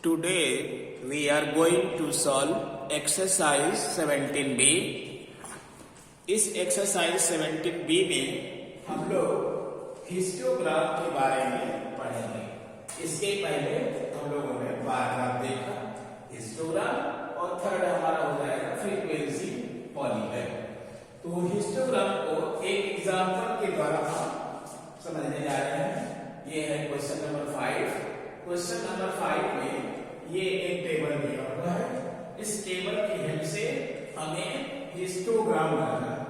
Today we are going to solve exercise 17B. इस exercise 17B में हम लोग हिस्टोग्राम के बारे में पढ़ेंगे। इसके पहले हम लोगों ने बार ग्राफ देखा, हिस्टोग्राम, और थर्ड हमारा हो जाएगा फ्रीक्वेंसी पॉलीगन। तो हिस्टोग्राम को एक एग्जांपल के द्वारा हम समझने जा रहे हैं। ये है क्वेश्चन नंबर 5। क्वेश्चन नंबर 5 में ये एक टेबल दिया हुआ है। इस टेबल की हेल्प से हमें हिस्टोग्राम बनाना है।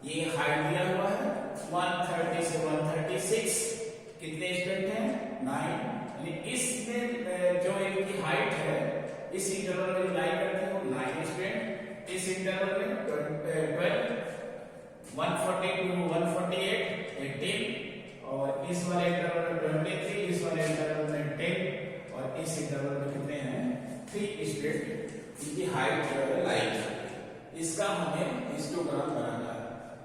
ये हाइट दिया हुआ है 130 से 136। कितने स्टूडेंट हैं? 9। इसमें जो इनकी हाइट है इस इंटरवल में लाई करते हैं 9 स्टूडेंट। इस इंटरवल में 12, 140 to 148 18, और इस वाले इंटरवल में 23, इस वाले इंटरवल में 10, और इस इंटरवल में कितने हैं? 3 स्टूडेंट। इनकी हाइट लाइक, इसका हमें हिस्टोग्राम बनाना है।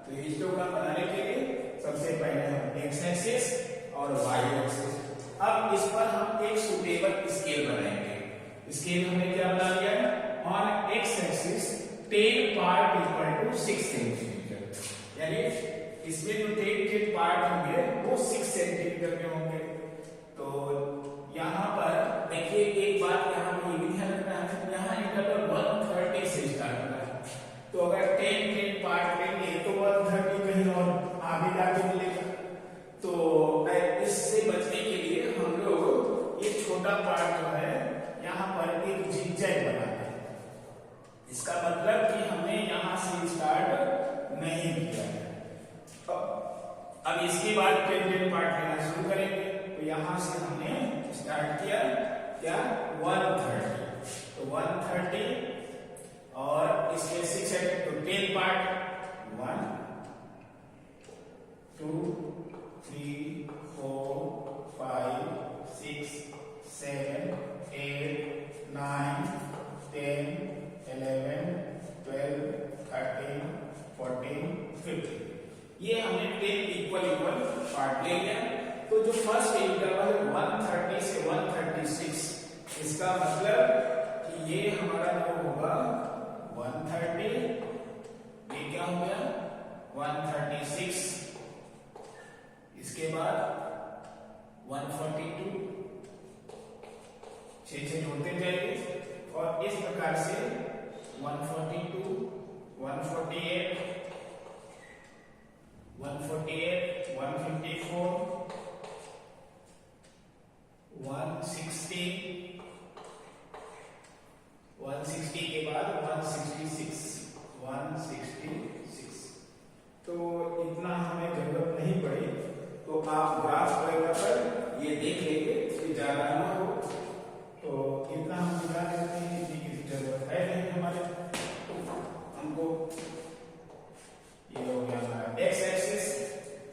तो हिस्टोग्राम बनाने के लिए सबसे पहले हम एक्स एक्सिस और वाई एक्सिस, अब इस पर हम एक सुटेबल स्केल बनाएंगे। स्केल हमने क्या बना लिया है? On x axis 10 part equal to 6 centimetre, यानी इसमें जो 10 पार्ट होंगे वो 6 सेंटीमीटर के होंगे। तो यहाँ पर देखिए एक बात यहाँ पर ये भी ध्यान रखना है, यहाँ इंटरवल 130 से स्टार्ट होता है। तो अगर 10 पार्ट लेंगे तो 130 कहीं और आगे जाके मिलेगा। तो इससे बचने के लिए हम लोग ये छोटा पार्ट जो है यहाँ पर एक जिगजैग बनाते हैं। इसका मतलब कि हमने यहाँ से स्टार्ट नहीं किया है। अब इसके बाद 10 पार्ट लेना शुरू करेंगे। तो यहाँ से हमने स्टार्ट किया क्या? 130। तो 130 और इसके 6 है तो 10 पार्ट 1 2 3 4 5 6 7 8 9 10 11 12 13 14 15। ये हमने 10 इक्वल पार्ट ले लिया। तो जो फर्स्ट इंटरवल है 130 से 136, इसका मतलब कि ये हमारा जो होगा 130, ये क्या हो गया 136, इसके बाद 142, 6 जोड़ते जाएंगे, और इस प्रकार से 142, 148, 154, 160, 160 के बाद 166, 166। तो इतना हमें जरूरत नहीं पड़ी। तो आप ग्राफ वगैरह पर ये देख लेंगे कि ज्यादा ना हो, तो इतना हम दिखा देते हैं कि किसी जरूरत है नहीं हमारे। तो हमको ये हो गया हमारा एक्स एक्सिस।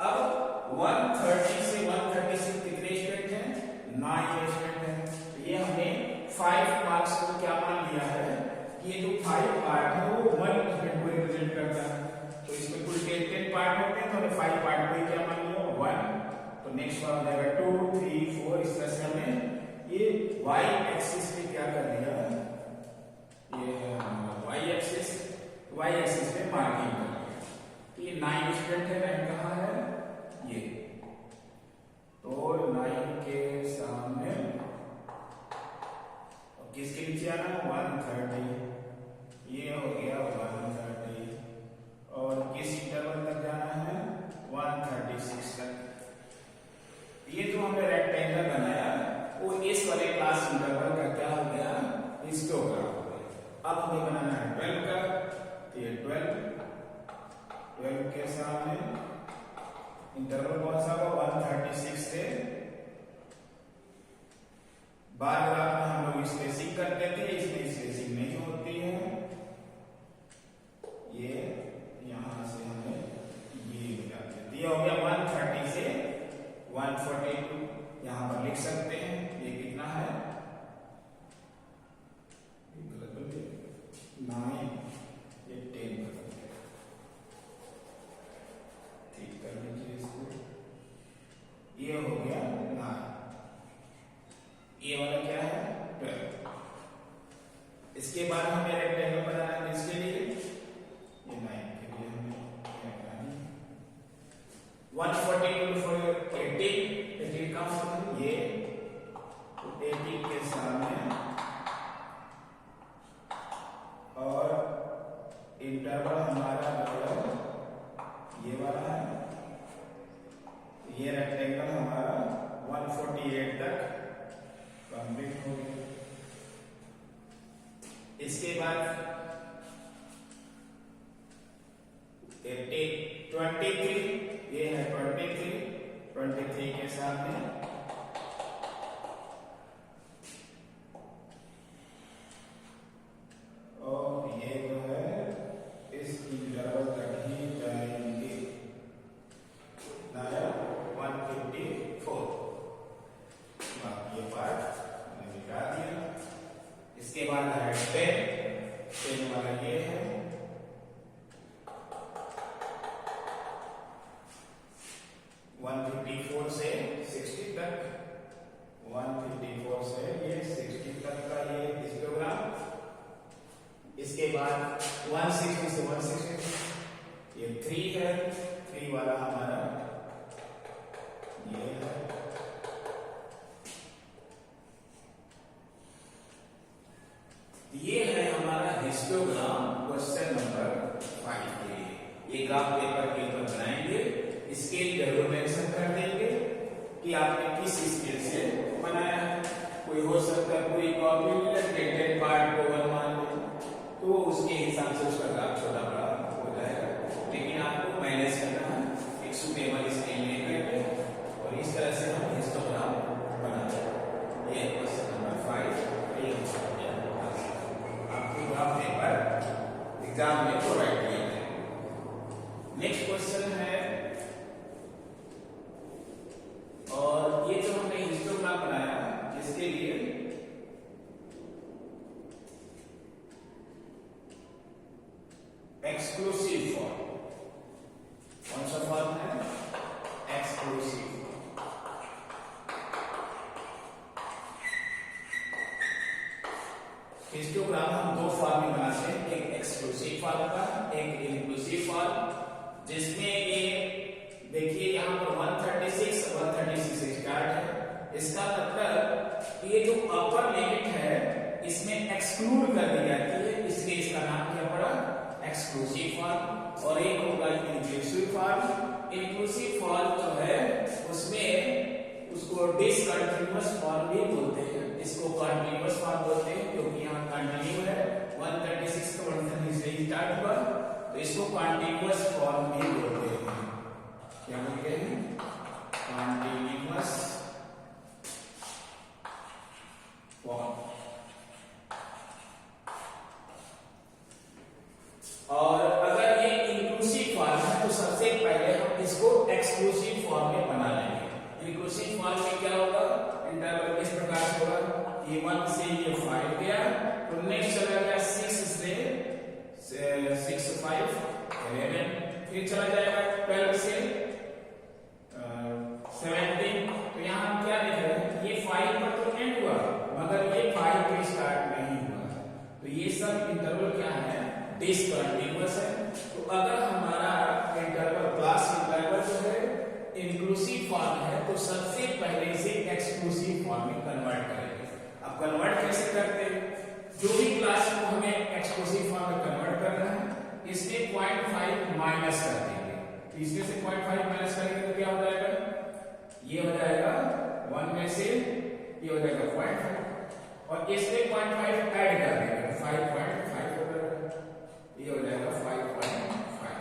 अब 130 से 136 कितने स्टूडेंट हैं? 9 स्टूडेंट हैं। तो ये हमने 5 मार्क्स को क्या मान लिया है कि ये जो 5 पार्ट है वो 1 स्टूडेंट को रिप्रेजेंट करता है। तो इसमें कुल 10 पार्ट होते हैं, तो हमने 5 पार्ट को क्या मान लिया? 1। तो नेक्स्ट वाला हो जाएगा 2 3 4। इस तरह से हमने ये y एक्सिस पे क्या कर दिया? ये है हमारा y एक्सिस। y एक्सिस पे मार्किंग कर दिया। तो ये 9 स्टूडेंट है, रैंक कहाँ है? ये। तो 9 के सामने और किसके नीचे आना? 130। ये हो गया 130, और किस इंटरवल तक जाना है? 136 तक। ये जो हमने रेक्टेंगल बनाया वो इस वाले क्लास इंटरवल का क्या हो गया? हिस्टोग्राम हो गया। अब हमें बनाना है 12 का। तो ये 12 के सामने इंटरवल कौन सा होगा? 136 से। बार ग्राफ में हम लोग स्पेसिंग करते थे, इसमें स्पेसिंग नहीं होती है। ये यहां से हमें ये दिया हो गया 130 से 142। यहां पर लिख सकते हैं ये कितना है? 9, ये 10 ठीक कर लीजिए इसको। ये हो गया 9। ये वाला क्या है? 12। इसके बाद हमें रेक्टेंगल बनाना है, इसके लिए ये 9 के लिए हमें क्या बनानी है, 140 for 18 का मतलब ये 18 के सामने और इंटरवल हमारा मतलब ये वाला है, ये रेक्टेंगल हमारा 148 तक कंप्लीट हो गया। इसके बाद 23 ये है 23 के सामने और ये जो है इस इंटरवल तक ही जाएंगे, 154। ये पार्ट मैंने मिटा दिया। इसके बाद है 10 वाला ये है, से 60 तक, 154 से ये 60 तक का ये हिस्टोग्राम। इसके बाद 160 से 160 ये 3 है, 3 वाला हमारा ये है। ये है हमारा हिस्टोग्राम क्वेश्चन नंबर 5 के लिए। एक आप पेपर के ऊपर बनाएंगे, स्केल जरूर मेंशन कर देंगे कि आपने किस स्केल से बनाया है। कोई हो सकता है पूरी कॉपी टेन पार्ट को वन मान ले, तो उसके हिसाब से उसका ग्राफ छोटा बड़ा हो जाएगा, लेकिन आपको मैनेज करना है एक सुटेबल स्केल लेकर और इस तरह से हम हिस्टोग्राम बनाते हैं। ये क्वेश्चन नंबर 5 आपको ग्राफ पेपर एग्जाम में प्रोवाइड किया जाएगा। नेक्स्ट क्वेश्चन है, और ये जो हमने हिस्टोग्राम बनाया इसके लिए एक्सक्लूसिव फॉर्म, कौन सा फॉर्म है, एक्सक्लूसिव। हिस्टोग्राम हम दो फॉर्म में बनाते हैं, एक एक्सक्लूसिव फॉर्म का, एक इंक्लूसिव फॉर्म, जिसमें ये देखिए यहाँ पर 136 से स्टार्ट है। इसका मतलब ये जो अपर लिमिट है इसमें एक्सक्लूड कर दी जाती है, इसलिए इसका नाम क्या पड़ा, एक्सक्लूसिव फॉर्म। और एक होगा इंक्लूसिव फॉर्म। इंक्लूसिव फॉर्म जो है उसमें उसको डिसकंटिन्यूअस फॉर्म भी बोलते हैं, इसको कंटिन्यूअस फॉर्म बोलते हैं क्योंकि यहाँ कंटिन्यू है, 136 का 136 से स्टार्ट हुआ, तो इसको कंटिन्यूअस फॉर्म भी बोलते हैं। क्या बोलते हैं, कंटिन्यूअस फॉर्म। और अगर ये इंक्लूसिव फॉर्म है तो सबसे पहले हम इसको एक्सक्लूसिव फॉर्म में बना लेंगे। इंक्लूसिव फॉर्म में क्या होगा, इंटरवल इस प्रकार से होगा, ये 1 से ये 5 गया, तो नेक्स्ट चला गया 6 से 6 5 11, फिर चला जाएगा 12 से 17। तो यहाँ हम क्या देख रहे हैं, ये 5 पर तो एंड हुआ मगर ये 5 पे स्टार्ट नहीं हुआ, तो ये सब इंटरवल क्या है, डिसकंटिन्यूअस है। तो अगर हमारा इंटरवल क्लास इंटरवल जो है इंक्लूसिव फॉर्म है तो सबसे पहले इसे एक्सक्लूसिव फॉर्म में कन्वर्ट करेंगे। अब कन्वर्ट कैसे करते हैं, जो भी क्लास को हमें एक्सक्लूसिव फॉर्म में कन्वर्ट करना है इसमें 0.5 माइनस कर देंगे, तो इसमें से 0.5 माइनस करेंगे तो क्या हो जाएगा, ये हो जाएगा 1 में से ये हो जाएगा 0.5 और इसमें 0.5 ऐड कर देंगे 5.5 हो जाएगा, ये हो जाएगा 5.5।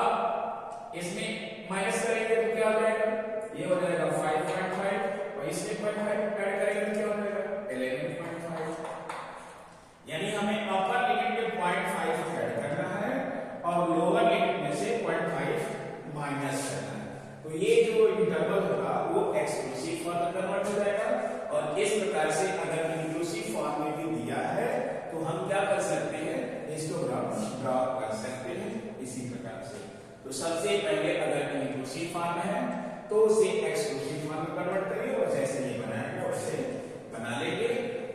अब इसमें माइनस करेंगे तो क्या हो जाएगा, ये हो जाएगा 5.5 और इसमें 0.5 ऐड करेंगे तो क्या हो जाएगा 11.5। यानी हमें अपर लिमिट में 0.5 ऐड करना है और लोअर लिमिट में से 0.5 माइनस करना है, तो ये जो इंटरवल होगा वो एक्सक्लूसिव फॉर्म में कन्वर्ट हो जाएगा। और इस प्रकार से अगर इंक्लूसिव फॉर्म में भी दिया है तो हम क्या कर सकते हैं, हिस्टोग्राम ड्रॉ कर सकते हैं इसी प्रकार से। तो सबसे पहले अगर इंक्लूसिव फॉर्म है तो उसे एक्सक्लूसिव फॉर्म में कन्वर्ट करिए और जैसे ये बनाएंगे वैसे बना लेंगे।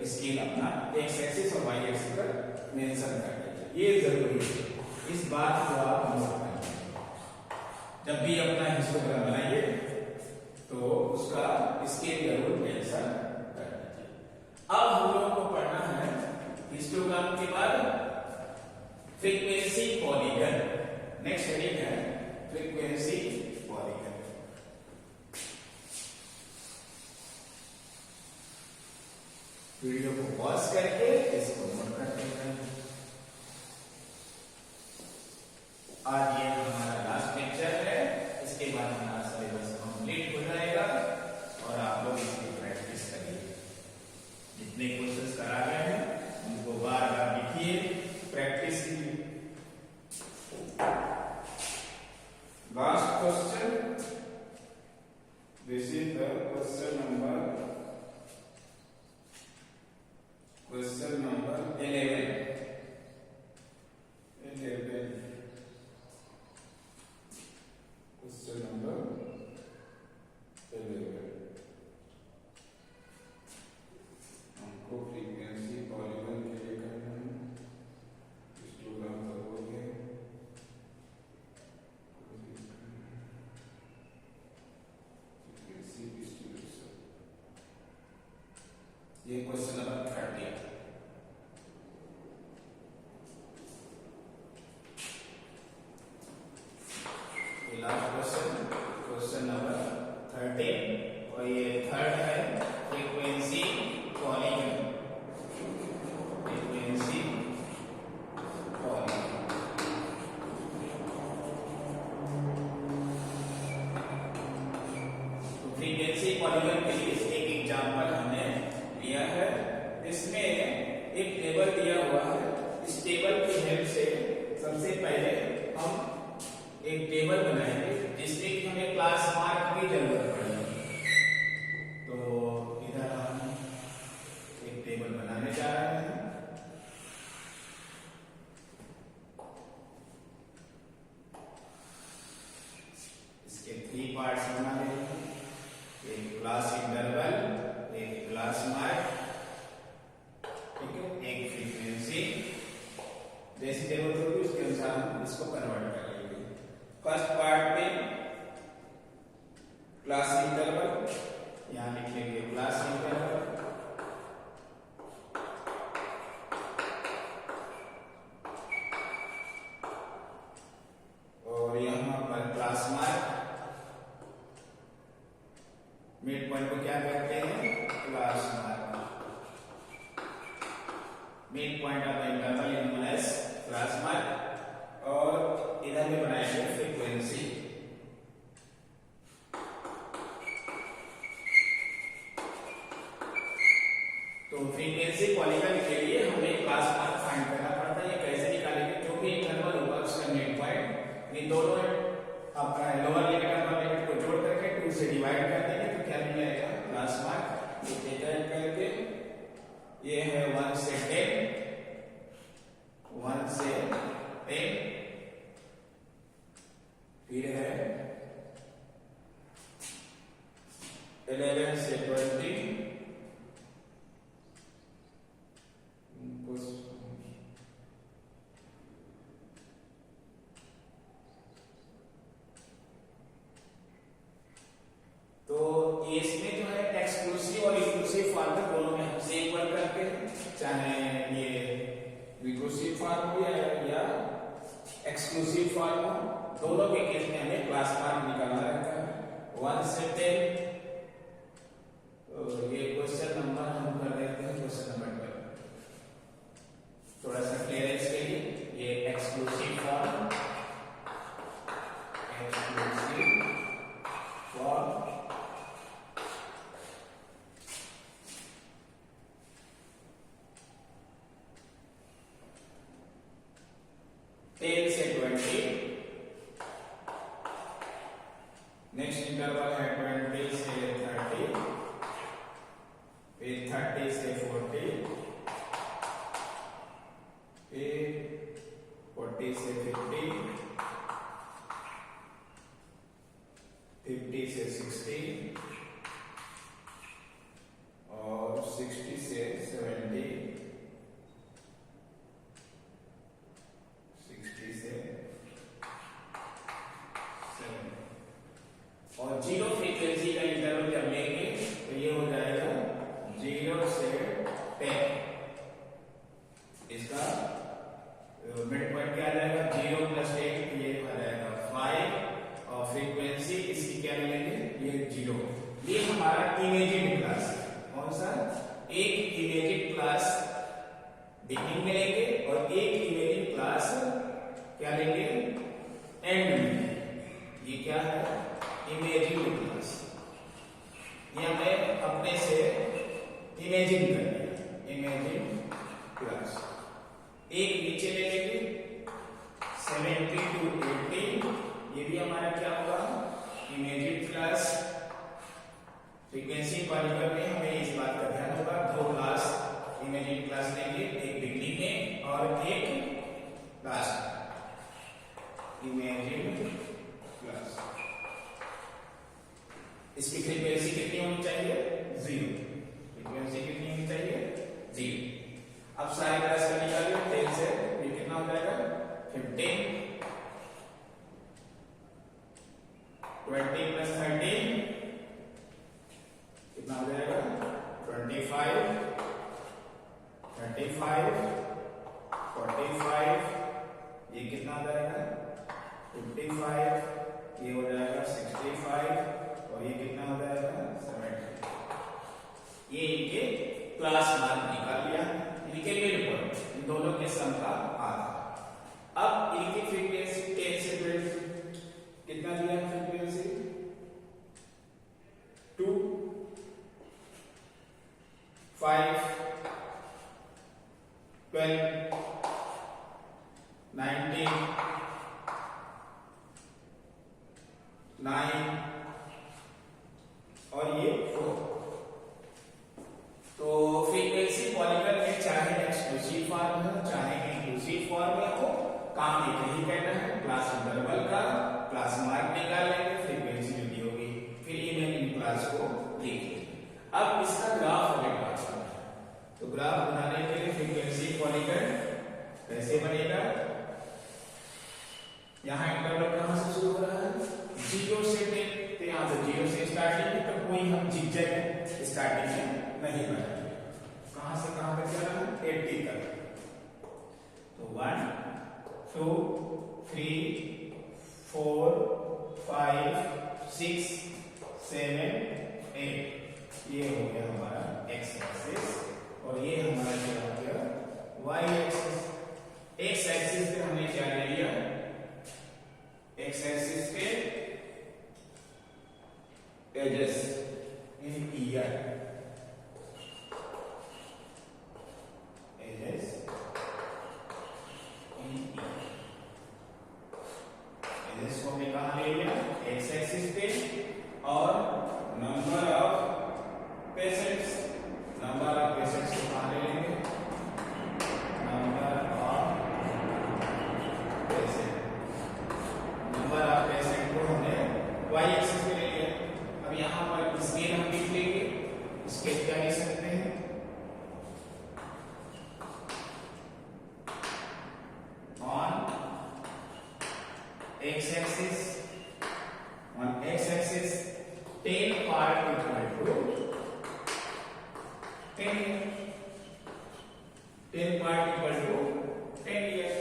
स्केल अपना एक्स एक्सिस और वाई एक्सिस पर मेंशन कर दीजिए। ये जरूरी है, इस बात को आप नोट कर लीजिए। जब भी अपना हिस्टोग्राम बनाइए तो उसका स्केल जरूर मेंशन कर दीजिए। अब हम लोगों को पढ़ना है हिस्टोग्राम के बाद फ्रीक्वेंसी पॉलीगन। नेक्स्ट हेडिंग है फ्रीक्वेंसी पॉलीगन। वीडियो को पॉज करके इसको नोट करते हैं। आज ये हमारा लास्ट लेक्चर है, इसके बाद हमारा सिलेबस कंप्लीट हो जाएगा और आप लोग इसकी प्रैक्टिस करिए। जितने क्वेश्चंस करा गए हैं उनको बार बार लिखिए, प्रैक्टिस कीजिए। Last question, this is the question number 11। Question number 11. हमको फ्रीक्वेंसी पॉलीगन के लिए करना है। हिस्टोग्राम तक हो गया। फ्रीक्वेंसी डिस्ट्रीब्यूशन, ये क्वेश्चन नंबर 30। क्वेश्चन नंबर 13 और ये थर्ड है फ्रीक्वेंसी पॉलीगन। फ्रीक्वेंसी पॉलीगन तो फ्रीक्वेंसी पॉलीगन के लिए एक एग्जांपल हमने लिया है। इसमें एक टेबल दिया हुआ है। इस टेबल की हेल्प से सबसे पहले हम एक टेबल बनाएंगे जिसमें कि हमें क्लास मार्क की जरूरत पड़ेगी। तो इधर हम एक टेबल बनाने जा रहे हैं। इसके 3 पार्ट्स बना लेंगे, एक क्लास इंटरवल, एक क्लास मार्क, ठीक है, एक फ्रीक्वेंसी। जैसी जरूरत होगी उसके अनुसार हम इसको कन्वर्ट करेंगे। फर्स्ट पार्ट में क्लास इंटरवल, यहां लिख लेंगे क्लास इंटरवल, और यहां पर क्लास मार्क। मिड पॉइंट को क्या कहते हैं? Class mark. Mid point of the interval is known as class mark. और इधर में बनाएंगे फ्रीक्वेंसी। तो फ्रीक्वेंसी पॉलीगन के लिए हमें क्लास मार्क फाइंड करना पड़ता है। ये कैसे निकालेंगे? जो भी इंटरवल होगा उसका मिड पॉइंट, इन दोनों अपना लोअर लिमिट अपर लिमिट को जोड़ करके 2 से डिवाइड कर देंगे तो क्या मिल जाएगा? Class mark. डिवाइड करके ये है 1 से 10, 1 से 10, फिर है 11 से 20, तो इसमें जो है एक्सक्लूसिव और इंक्लूसिव फॉर्म में दोनों में हम सेम वर्क करते हैं, चाहे ये रिकर्सिव फॉर्म हो या एक्सक्लूसिव फॉर्म हो। दोनों के केस में हमें क्लास मार्क निकालना रहता है 1 से 10। तो ये क्वेश्चन नंबर हम कर देते हैं क्वेश्चन नंबर 12। थोड़ा सा क्लियरेंस के लिए ये एक्सक्लूसिव फॉर्म, नेक्स्ट इंटरवल है 20 से मिड पॉइंट क्या आ जाएगा 0 प्लस 1 ये आ जाएगा 5 और फ्रीक्वेंसी इसकी क्या मिलेगी ये 0। ये हमारा इमेजिंग क्लास है। कौन सा? एक इमेजिंग क्लास बिगिनिंग में लेंगे और एक इमेजिंग क्लास क्या लेंगे एंड में लेंगे। ये क्या है इमेजिंग क्लास। ये हमें अपने से इमेजिन करनी है इमेजिन क्लास। एक नीचे ले लेंगे 70 to 80 ये भी हमारा क्या होगा इमेजिन क्लास। फ्रीक्वेंसी पॉलीगन में हमें इस बात का ध्यान होगा दो क्लास इमेजिन क्लास लेंगे एक बिगनिंग में और एक लास्ट इमेजिन क्लास। इसकी फ्रीक्वेंसी कितनी होनी चाहिए 0। फ्रीक्वेंसी कितनी होनी चाहिए 0। अब सारे क्लास का निकालिए 10 से ये कितना हो जाएगा 15 20 प्लस 13 कितना हो जाएगा 25 35 45 ये कितना हो जाएगा 55 ये हो जाएगा 65 और ये कितना हो जाएगा 70। ये इनके क्लास मार्क निकाल लिया इनके मिड पॉइंट इन दोनों के सम का आधा। अब इनकी फ्रीक्वेंसी 10 से 12 कितना दिया फ्रीक्वेंसी 2 5 12 19 9 और ये 4। तो फ्रीक्वेंसी पॉलीगन में चाहे एक्सक्लूसिव फॉर्म हो चाहे इंक्लूसिव फॉर्म में हो काम एक ही करना है क्लास इंटरवल का क्लास मार्क निकाल लेंगे फ्रीक्वेंसी जो दी होगी फिर इमेजिन क्लास को लिख लेंगे। अब इसका ग्राफ हमें पास करना है तो ग्राफ बनाने के लिए फ्रीक्वेंसी पॉलीगन कैसे बनेगा। यहाँ इंटरवल कहां से शुरू हो रहा है 0 से 10 तो यहाँ से 0 से स्टार्टिंग है तो कोई हम जिगजैग स्टार्टिंग में नहीं बनाएंगे। कहां से कहां तक जा रहा है 80 तक। तो 1 2 3 4 5 6 7 8 ये हो गया हमारा x एक्सिस और ये हमारा क्या हो गया y एक्सिस। x एक्सिस पे हमने क्या ले लिया x एक्सिस पे एजेस इन ईयर एजेस इन ईयर एजेस को हमने कहां ले लिया x एक्सिस पे और नंबर ऑफ पेशेंट्स को कहां ले लेंगे नंबर ऑफ पेशेंट को हमने y एक्सिस पे ले लिया। अब यहां पर स्केल हम लिख लेंगे स्केल क्या लिख सकते हैं on x axis 10 part equal to 10 part equal to 10 year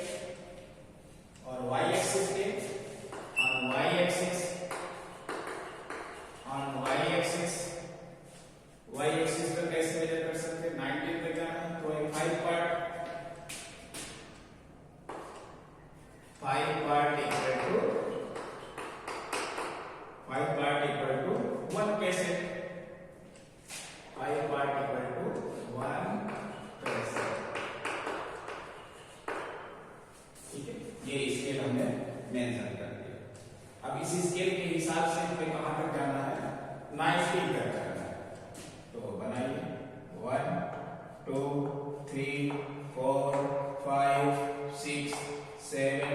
और y एक्सिस पे on y axis पर कैसे मेजर कर सकते हैं 19 पे जाना है तो 5 part equal to 1 patient 5 part equal to 1 patient. ठीक है ये स्केल हमने मेंशन कर दिया। अब इसी स्केल के हिसाब से हमें कहां तक जाना है 90 तक जाना है तो बनाइए 1 2 3 4 5 6 7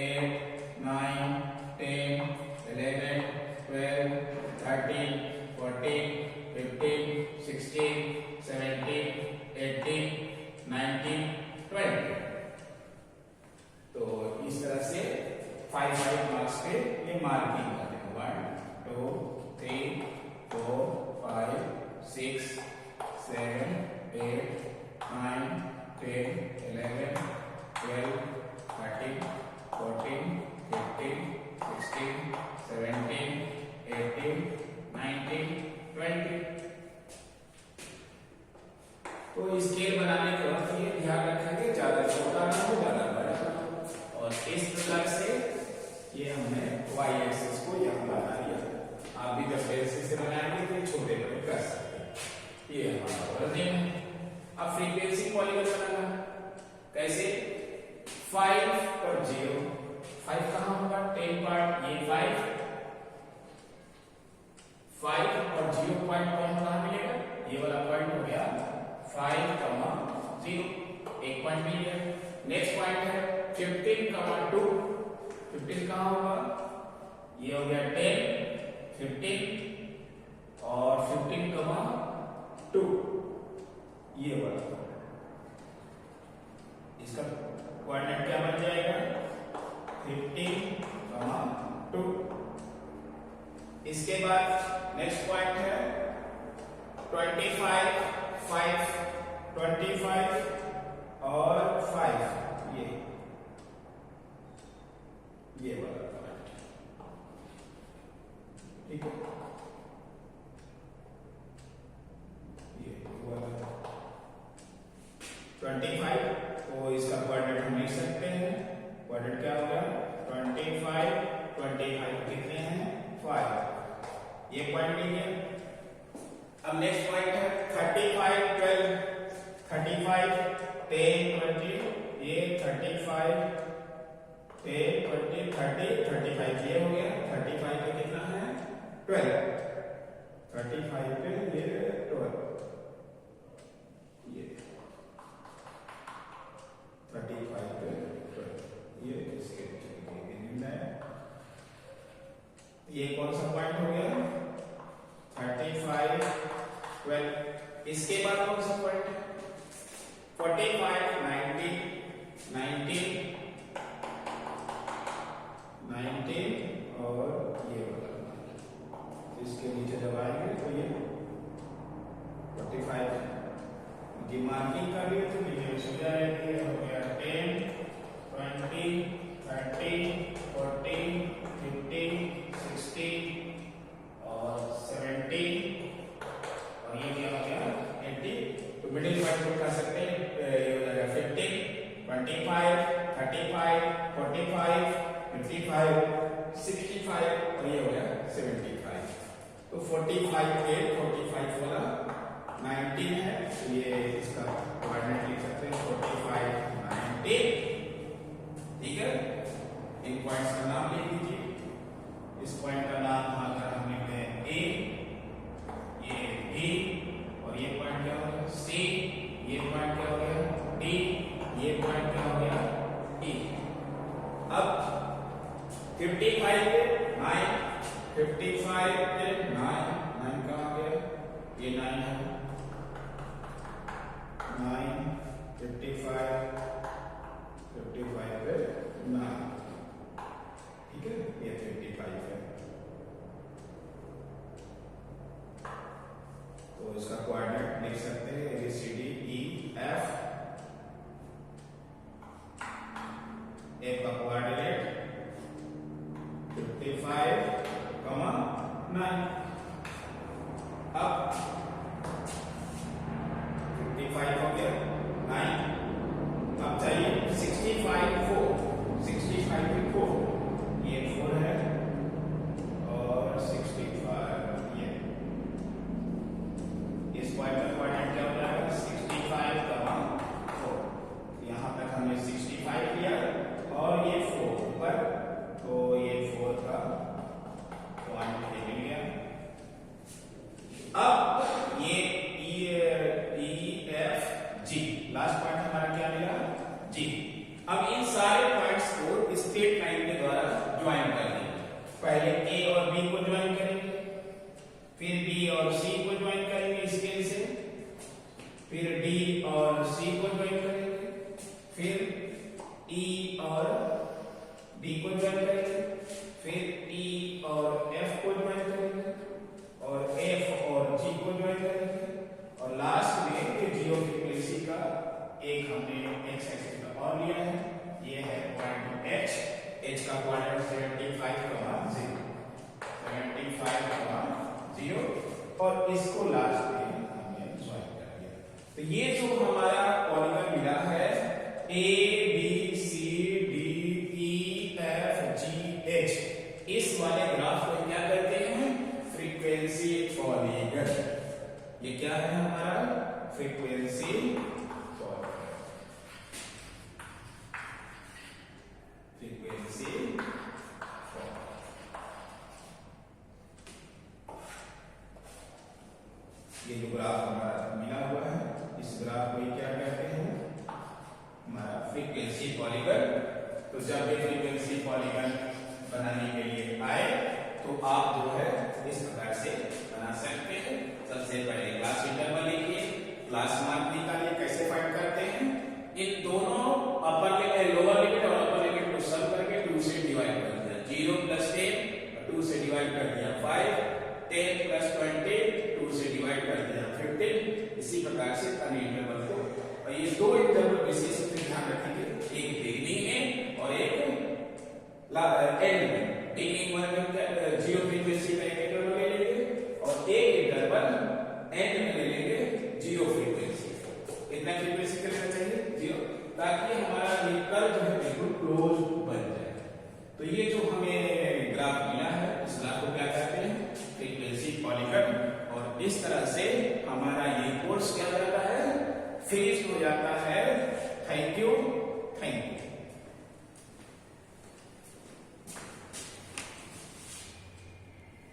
8 9 10 11 12 13 14 15 16 17 18 19 20। तो इस तरह से 5 मार्क्स पे ये मार्किंग करते हैं 1 2 3 4 5 6 7 8 9 10 11 12 तो स्केल बनाने के वक्त ये ध्यान रखेंगे ज्यादा छोटा ना हो ज्यादा बड़ा ना हो। और इस प्रकार से ये हमने y एक्सिस को यहाँ बना लिया। आप भी जब पेंसिल से बनाएंगे तो छोटे बड़े कर सकते हैं। ये हमारा वर्जन है। अब फ्रीक्वेंसी पॉलीगन बनाना कैसे? 5 और 0। 5 कहाँ होगा? 10 पार्ट ये 5 और 0 पॉइंट कहाँ मिलेगा? ये वाला पॉइंट हो गया 5, 0 एक पॉइंट मिल गया। नेक्स्ट पॉइंट है 15, 2। 15 कहाँ होगा? ये हो गया 10, 15 और 15, 2 ये वाला। इसका कोऑर्डिनेट क्या बन जाएगा? 15, 2। इसके बाद नेक्स्ट पॉइंट है 25, 25 और 5 ये वाला पॉइंट। ठीक है, ये वाला 25। तो इसका कोऑर्डिनेट हम लिख सकते हैं। कोऑर्डिनेट क्या होगा? 25 कितने हैं? 5 ये पॉइंट मिल गया। अब नेक्स्ट पॉइंट है 35, 12, 35, 10, 20 ये 35, 10, 20, 30, 35 ये हो गया। 35 पे कितना है? 12। 35 पे ये 12 ये 35 पे 12 ये इसके ये कौन सा पॉइंट हो गया? 35, 12। इसके बाद कौन सा पॉइंट है? 45, 19 और ये वाला। इसके नीचे जब आएंगे तो ये 45 की मार्किंग कर लिए तो डिटेल्स हो जाएगी। हो गया 10, 20, 30, 40, 50, 60 और 70 और ये क्या हो गया 80। तो मिडिल पॉइंट को कर सकते हैं। ये हो जाएगा 15, 25, 35, 45, 55, 65 और ये हो गया 75। तो 45 के 45 वाला 19 है। तो ये इसका कोऑर्डिनेट लिख सकते हैं 45, 19। ठीक है, इन पॉइंट्स का नाम लिख दीजिए। इस पॉइंट का नाम अगर हम लिखते हैं A, ये B और ये पॉइंट क्या हो गया C, ये पॉइंट क्या हो गया D, ये पॉइंट क्या हो गया E। अब 55 पे 9, 55 पे 9 कहाँ गया? ये 9 है। 9, 55 पे 9। ठीक है, ये 55 है। तो इसका कोऑर्डिनेट लिख सकते हैं ABCDEF। एक का कोऑर्डिनेट 55, 9। अब 55 हो गया 9। अब चाहिए 65, 4 ये 4 है और 65 ये। इस पॉइंट का कोऑर्डिनेट क्या हो जाएगा? 65, 4। यहां तक हमने 65 लिया और ये 4 ऊपर, तो ये 4 का पॉइंट मिल गया। अब ये EFG लास्ट पॉइंट हमारा क्या मिला? G। अब इन सारे पॉइंट्स को स्ट्रेट लाइन के द्वारा ज्वाइन कर देंगे। पहले A और B को ज्वाइन करेंगे, फिर B और C को ज्वाइन करेंगे स्केल से, फिर D और C को ज्वाइन करेंगे, फिर E और D को ज्वाइन करेंगे, फिर E और F को ज्वाइन करेंगे और F और G को ज्वाइन करेंगे और लास्ट में जियो फ्रीक्वेंसी का एक हमने x एक्सिस का और लिया है। ये है पॉइंट H का कोऑर्डिनेट 75, 0 और इसको लास्ट में हमने ज्वाइन कर दिया। तो तो ये जो हमारा पॉलीगन मिला है A B C D E F G H, इस वाले ग्राफ को क्या कहते हैं? Frequency polygon. ये क्या है हमारा? Frequency polygon. फ्रीक्वेंसी ये जो ग्राफ हमारा मिला हुआ है, इस ग्राफ को क्या कहते हैं? हमारा फ्रीक्वेंसी पॉलीगन। तो जब ये फ्रीक्वेंसी पॉलीगन बनाने के लिए आए तो आप जो है इस प्रकार से बना सकते हैं। सबसे पहले क्लास इंटरवल लिखिए, क्लास मार्क निकालिए। कैसे फाइंड करते हैं? इन दोनों अपर लिमिट, लोअर लिमिट और अपर लिमिट को सम करके 2 से डिवाइड कर दिया। 0 + 10 2 से डिवाइड कर दिया 5, 10 + 20 2 से डिवाइड कर दिया 15। इसी प्रकार से अन्य इंटरवल को, और ये दो इंटरवल विशेष रूप से ध्यान रखेंगे, एक बिगिनिंग में और एक एंड में। बिगिनिंग में 0 फ्रीक्वेंसी का एक इंटरवल ले लेंगे और एक इंटरवल एंड में ले लेंगे 0 फ्रीक्वेंसी। कितना फ्रीक्वेंसी का लेना चाहिए? 0, ताकि हमारा ये कर्व जो है बिल्कुल क्लोज बन जाए। तो ये जो हमें ग्राफ मिला है, इस ग्राफ को क्या कहते हैं? Frequency polygon. और इस तरह से हमारा ये कोर्स क्या जाता है? फिनिश हो जाता